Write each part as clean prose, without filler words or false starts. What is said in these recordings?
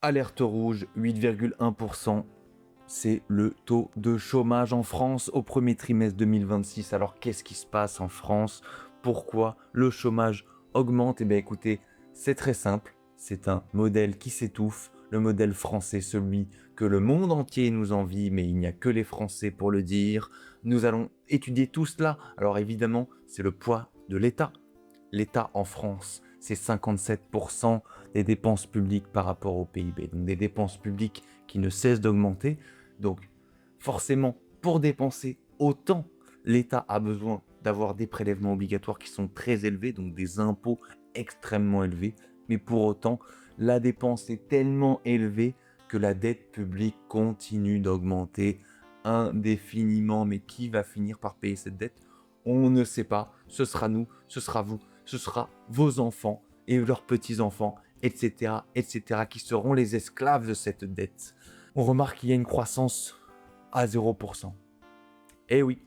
Alerte rouge, 8,1%. C'est le taux de chômage en France au premier trimestre 2026. Alors qu'est-ce qui se passe en France? Pourquoi le chômage augmente? Eh bien écoutez, c'est très simple. C'est un modèle qui s'étouffe. Le modèle français, celui que le monde entier nous envie, mais il n'y a que les Français pour le dire. Nous allons étudier tout cela. Alors évidemment, c'est le poids de l'État. L'État en France, c'est 57% des dépenses publiques par rapport au PIB. Donc des dépenses publiques qui ne cessent d'augmenter. Donc forcément, pour dépenser autant, l'État a besoin d'avoir des prélèvements obligatoires qui sont très élevés, donc des impôts extrêmement élevés. Mais pour autant, la dépense est tellement élevée que la dette publique continue d'augmenter indéfiniment. Mais qui va finir par payer cette dette? On ne sait pas. Ce sera nous, ce sera vous, ce sera vos enfants et leurs petits-enfants, etc., etc., qui seront les esclaves de cette dette. On remarque qu'il y a une croissance à 0%. Eh oui,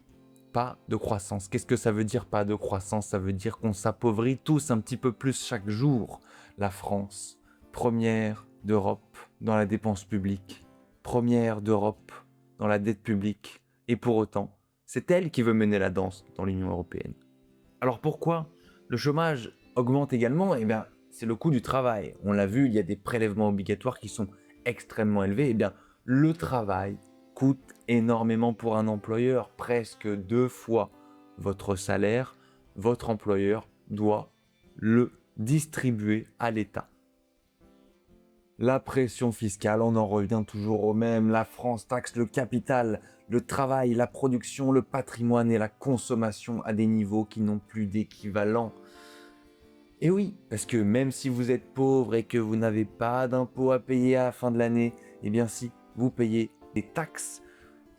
pas de croissance. Qu'est-ce que ça veut dire pas de croissance? Ça veut dire qu'on s'appauvrit tous un petit peu plus chaque jour. La France, première d'Europe dans la dépense publique, première d'Europe dans la dette publique. Et pour autant, c'est elle qui veut mener la danse dans l'Union européenne. Alors pourquoi le chômage augmente également? Eh bien, c'est le coût du travail. On l'a vu, il y a des prélèvements obligatoires qui sont extrêmement élevés. Eh bien, le travail coûte énormément pour un employeur, presque 2 fois votre salaire. Votre employeur doit le distribuer à l'État. La pression fiscale, on en revient toujours au même. La France taxe le capital, le travail, la production, le patrimoine et la consommation à des niveaux qui n'ont plus d'équivalent. Et oui, parce que même si vous êtes pauvre et que vous n'avez pas d'impôts à payer à la fin de l'année, eh bien si, vous payez des taxes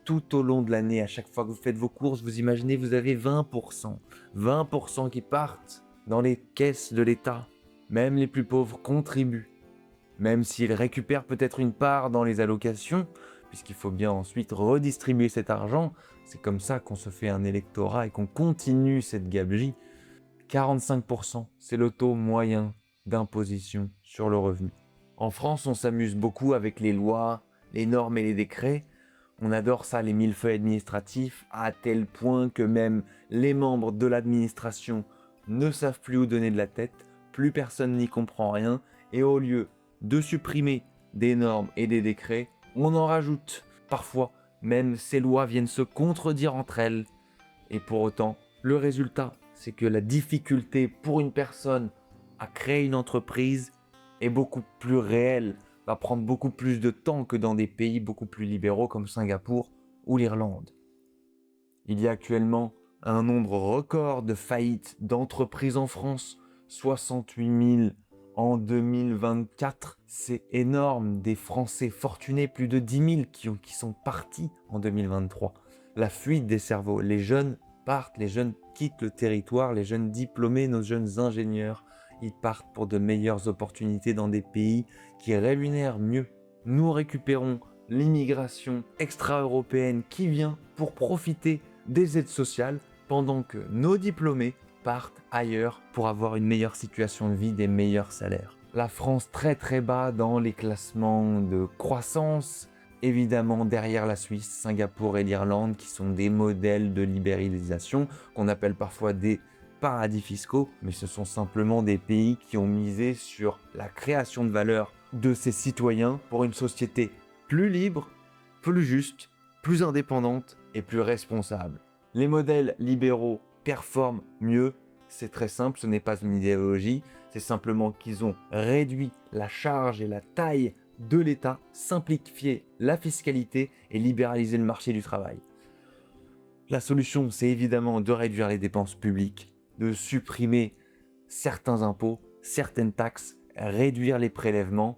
tout au long de l'année. À chaque fois que vous faites vos courses, vous imaginez, vous avez 20%. 20% qui partent dans les caisses de l'État. Même les plus pauvres contribuent. Même s'ils récupèrent peut-être une part dans les allocations, puisqu'il faut bien ensuite redistribuer cet argent, c'est comme ça qu'on se fait un électorat et qu'on continue cette gabegie. 45%, c'est le taux moyen d'imposition sur le revenu. En France, on s'amuse beaucoup avec les lois, les normes et les décrets. On adore ça, les millefeuilles administratifs, à tel point que même les membres de l'administration ne savent plus où donner de la tête, plus personne n'y comprend rien, et au lieu de supprimer des normes et des décrets, on en rajoute. Parfois, même ces lois viennent se contredire entre elles. Et pour autant, le résultat, c'est que la difficulté pour une personne à créer une entreprise est beaucoup plus réelle, va prendre beaucoup plus de temps que dans des pays beaucoup plus libéraux comme Singapour ou l'Irlande. Il y a actuellement un nombre record de faillites d'entreprises en France, 68 000 en 2024. C'est énorme, des Français fortunés, plus de 10 000 qui sont partis en 2023. La fuite des cerveaux, les jeunes partent, les jeunes quittent le territoire, les jeunes diplômés, nos jeunes ingénieurs, ils partent pour de meilleures opportunités dans des pays qui rémunèrent mieux. Nous récupérons l'immigration extra-européenne qui vient pour profiter des aides sociales pendant que nos diplômés partent ailleurs pour avoir une meilleure situation de vie, des meilleurs salaires. La France très très bas dans les classements de croissance, évidemment derrière la Suisse, Singapour et l'Irlande qui sont des modèles de libéralisation qu'on appelle parfois des paradis fiscaux, mais ce sont simplement des pays qui ont misé sur la création de valeur de ses citoyens pour une société plus libre, plus juste, plus indépendante et plus responsable. Les modèles libéraux performent mieux, c'est très simple, ce n'est pas une idéologie, c'est simplement qu'ils ont réduit la charge et la taille de l'État, simplifié la fiscalité et libéralisé le marché du travail. La solution, c'est évidemment de réduire les dépenses publiques, de supprimer certains impôts, certaines taxes, réduire les prélèvements,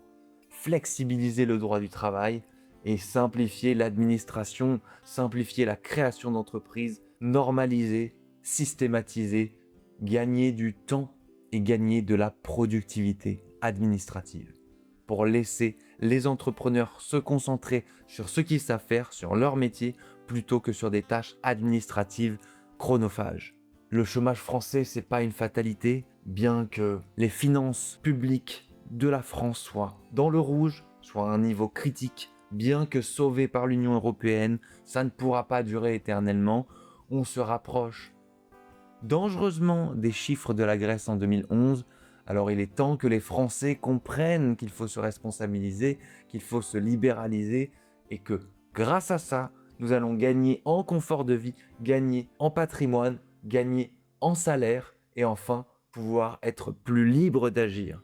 flexibiliser le droit du travail et simplifier l'administration, simplifier la création d'entreprises, normaliser, systématiser, gagner du temps et gagner de la productivité administrative pour laisser les entrepreneurs se concentrer sur ce qu'ils savent faire, sur leur métier, plutôt que sur des tâches administratives chronophages. Le chômage français, c'est pas une fatalité, bien que les finances publiques de la France soit dans le rouge, soit à un niveau critique, bien que sauvé par l'Union européenne, ça ne pourra pas durer éternellement. On se rapproche dangereusement des chiffres de la Grèce en 2011. Alors il est temps que les Français comprennent qu'il faut se responsabiliser, qu'il faut se libéraliser et que grâce à ça, nous allons gagner en confort de vie, gagner en patrimoine, gagner en salaire et enfin pouvoir être plus libre d'agir.